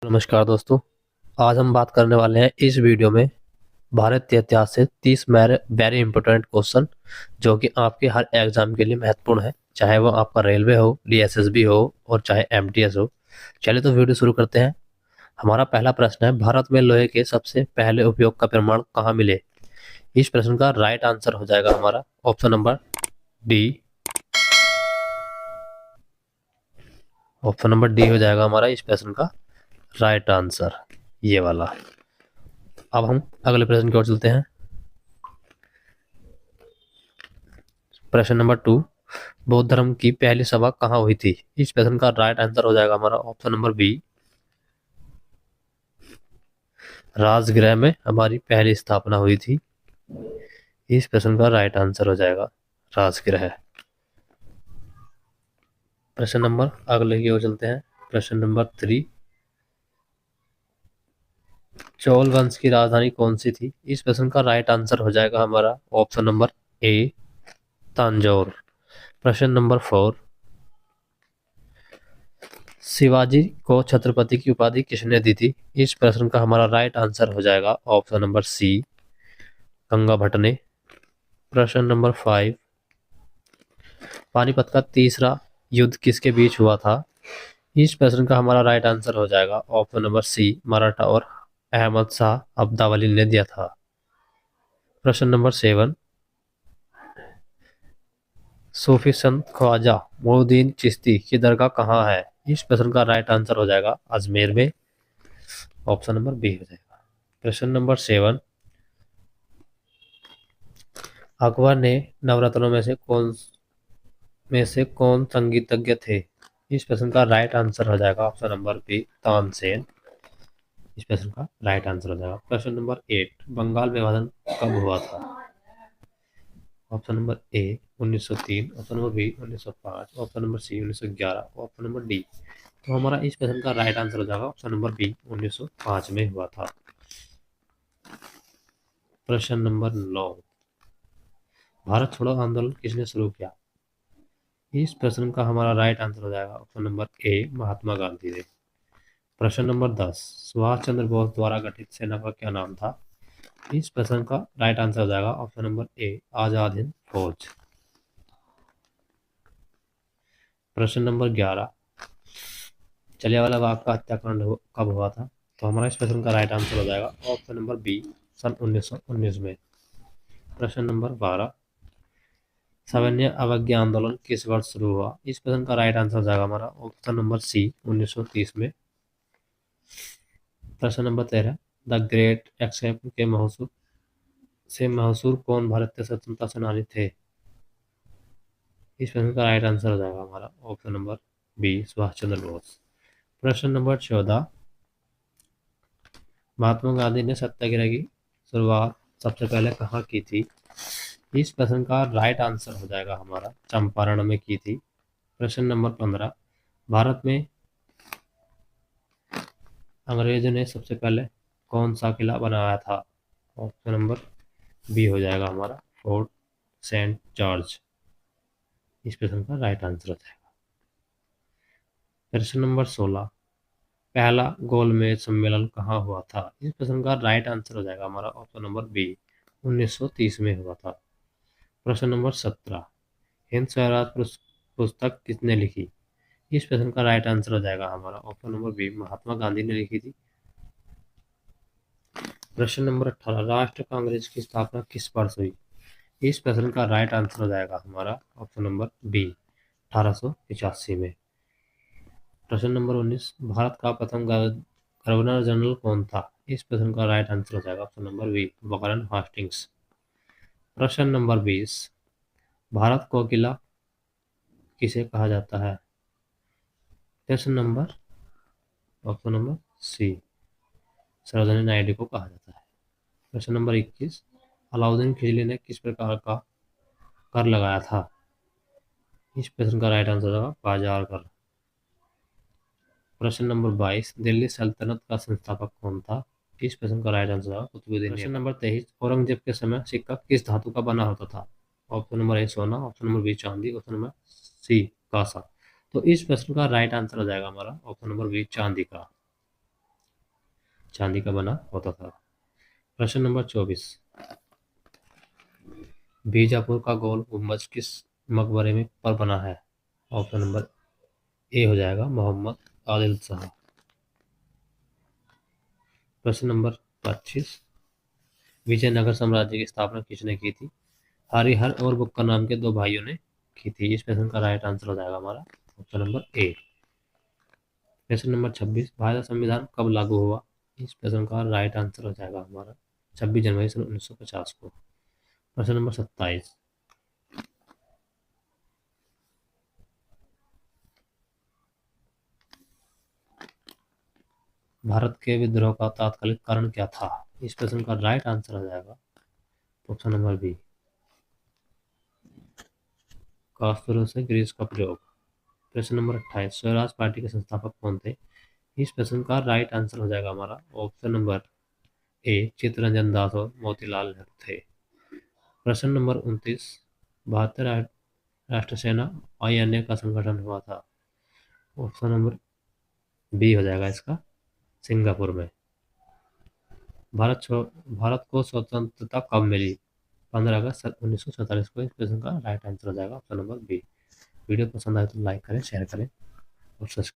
नमस्कार दोस्तों। आज हम बात करने वाले हैं इस वीडियो में भारतीय इतिहास से 30 वेरी इंपॉर्टेंट क्वेश्चन जो कि आपके हर एग्जाम के लिए महत्वपूर्ण है, चाहे वो आपका रेलवे हो, डीएसएसबी हो और चाहे एमटीएस हो। चलिए तो वीडियो शुरू करते हैं। हमारा पहला प्रश्न है, भारत में लोहे के सबसे पहले उपयोग का प्रमाण कहाँ मिले? इस प्रश्न का राइट आंसर हो जाएगा हमारा option number D. Option number D हो जाएगा हमारा इस प्रश्न का राइट आंसर, ये वाला। अब हम अगले प्रश्न की ओर चलते हैं। प्रश्न नंबर 2, बौद्ध धर्म की पहली सभा कहाँ हुई थी? इस प्रश्न का राइट आंसर हो जाएगा हमारा ऑप्शन नंबर बी, राजगृह में हमारी पहली स्थापना हुई थी। इस प्रश्न का राइट आंसर हो जाएगा राजगृह। प्रश्न नंबर अगले की ओर चलते हैं। प्रश्न नंबर 3, चोल वंश की राजधानी कौन सी थी? इस प्रश्न का राइट आंसर हो जाएगा हमारा ऑप्शन नंबर ए, तंजौर। प्रश्न नंबर 4, शिवाजी को छत्रपति की उपाधि किसने दी थी? इस प्रश्न का हमारा राइट आंसर हो जाएगा option number C, Ganga Bhatt ने। प्रश्न नंबर 5, पानीपत का तीसरा युद्ध किसके बीच हुआ था? इस प्रश्न का हमारा राइट आंसर हो जाएगा ऑप्शन नंबर सी, मराठा और अहमद शाह अब्दावली ने दिया था। प्रश्न नंबर 7, सूफी संत ख्वाजा मोइनुद्दीन चिश्ती की दरगाह कहाँ है? इस प्रश्न का राइट आंसर हो जाएगा अजमेर में। ऑप्शन नंबर बी हो जाएगा। प्रश्न नंबर 7, अकबर ने नवरत्नों में से कौन संगीतज्ञ थे? इस प्रश्न का राइट आंसर हो जाएगा ऑप्शन नंबर बी, तानसेन। इस प्रश्न का राइट आंसर हो जाएगा। प्रश्न नंबर 8, बंगाल विभाजन कब हुआ था? Option number A 1903, option number B 1905, option number C 1911, option number D. तो हमारा इस प्रश्न का राइट आंसर हो जाएगा ऑप्शन नंबर बी, 1905 में हुआ था। प्रश्न नंबर 9, भारत छोड़ो आंदोलन किसने शुरू किया? इस प्रश्न का हमारा राइट आंसर हो जाएगा ऑप्शन नंबर ए, महात्मा गांधी ने। प्रश्न नंबर 10, सुभाष चंद्र बोस द्वारा गठित सेना का क्या नाम था? इस प्रश्न का राइट आंसर हो जाएगा ऑप्शन नंबर ए, आजाद हिंद फौज। प्रश्न नंबर 11, जलियांवाला बाग का हत्याकांड कब हुआ था? तो हमारा इस प्रश्न का राइट आंसर हो जाएगा ऑप्शन नंबर बी, सन 1919 में। प्रश्न नंबर 12, सविनय अवज्ञा आंदोलन किस वर्ष शुरू हुआ? इस प्रश्न का राइट आंसर हो जाएगा हमारा ऑप्शन नंबर सी, 1930 में। प्रश्न नंबर 13, द ग्रेट एक्सप्रेस के महसूर कौन भारतीय स्वतंत्रता सेनानी थे? इस प्रश्न का राइट आंसर हो जाएगा हमारा option number B, Subhash Chandra Bose. प्रश्न नंबर 14, महात्मा गांधी ने सत्याग्रह की शुरुआत सबसे पहले कहाँ की थी? इस प्रश्न का राइट आंसर हो जाएगा हमारा चंपारण में की थी। प्रश्न नंबर 15, भारत में अंग्रेजों ने सबसे पहले कौन सा किला बनाया था? ऑप्शन नंबर बी हो जाएगा हमारा फोर्ट सेंट जॉर्ज। इस प्रश्न का राइट आंसर हो जाएगा। प्रश्न नंबर 16, पहला गोलमेज सम्मेलन कहाँ हुआ था? इस प्रश्न का राइट आंसर हो जाएगा हमारा ऑप्शन नंबर बी, 1930 में हुआ था। प्रश्न नंबर 17, हिंद स्वराज पुस्तक किसने लिखी? इस प्रश्न का राइट आंसर हो जाएगा हमारा option number B, Mahatma Gandhi ने लिखी थी। प्रश्न नंबर 18, राष्ट्र कांग्रेस की स्थापना किस वर्ष हुई? इस प्रश्न का राइट आंसर हो जाएगा हमारा ऑप्शन नंबर बी, 1885 में। प्रश्न नंबर 19, भारत का प्रथम गवर्नर जनरल कौन था? इस प्रश्न का राइट आंसर हो जाएगा option number B, Warren Hastings. प्रश्न नंबर 20, भारत को किला किसे कहा जाता है? प्रश्न number option number C, Sarojini Naidu को कहा जाता है। प्रश्न नंबर 21, अलाउद्दीन खिलजी ने किस प्रकार का कर लगाया था? इस प्रश्न का राइट आंसर होगा बाजार कर। प्रश्न नंबर 22, दिल्ली सल्तनत का संस्थापक कौन था? इस प्रश्न का राइट आंसर होगा कुतुबुद्दीन। प्रश्न नंबर 23, औरंगजेब के समय सिक्का किस धातु का बना होता था? ऑप्शन नंबर ए, सोना, ऑप्शन नंबर बी, चांदी, ऑप्शन नंबर सी, कांसा। तो इस प्रश्न का राइट आंसर हो जाएगा हमारा ऑप्शन नंबर बी, चांदी का। चांदी का बना होता था। प्रश्न नंबर 24, बीजापुर का गोल गुम्बज किस मकबरे में पर बना है? ऑप्शन नंबर ए हो जाएगा मोहम्मद आदिल शाह। प्रश्न नंबर 25, विजयनगर साम्राज्य की स्थापना किसने की थी? हरिहर और बुक्का नाम के दो भाइयों ने की थी। इस प्रश्न का राइट आंसर हो जाएगा हमारा ऑप्शन नंबर ए। प्रश्न नंबर 26, भारत संविधान कब लागू हुआ? इस प्रश्न का राइट आंसर हो जाएगा हमारा 26 जनवरी सन 1950 को। प्रश्न नंबर 27, भारत के विद्रोह का तात्कालिक कारण क्या था? इस प्रश्न का राइट आंसर हो जाएगा ऑप्शन नंबर बी, कास्त्रो से ग्रीस का प्रयोग। प्रश्न नंबर 28, स्वराज पार्टी के संस्थापक कौन थे? इस प्रश्न का राइट आंसर हो जाएगा हमारा ऑप्शन नंबर ए, चित्तरंजन दास और मोतीलाल नेहरू थे। प्रश्न नंबर 29, भारतीय राष्ट्र सेना INA का संगठन हुआ था। ऑप्शन नंबर बी हो जाएगा इसका, सिंगापुर में। भारत को स्वतंत्रता कब मिली? 15 अगस्त 1947 को। इस प्रश्न का राइट आंसर हो जाएगा ऑप्शन नंबर बी। वीडियो पसंद आए तो लाइक करें, शेयर करें और सब्सक्राइब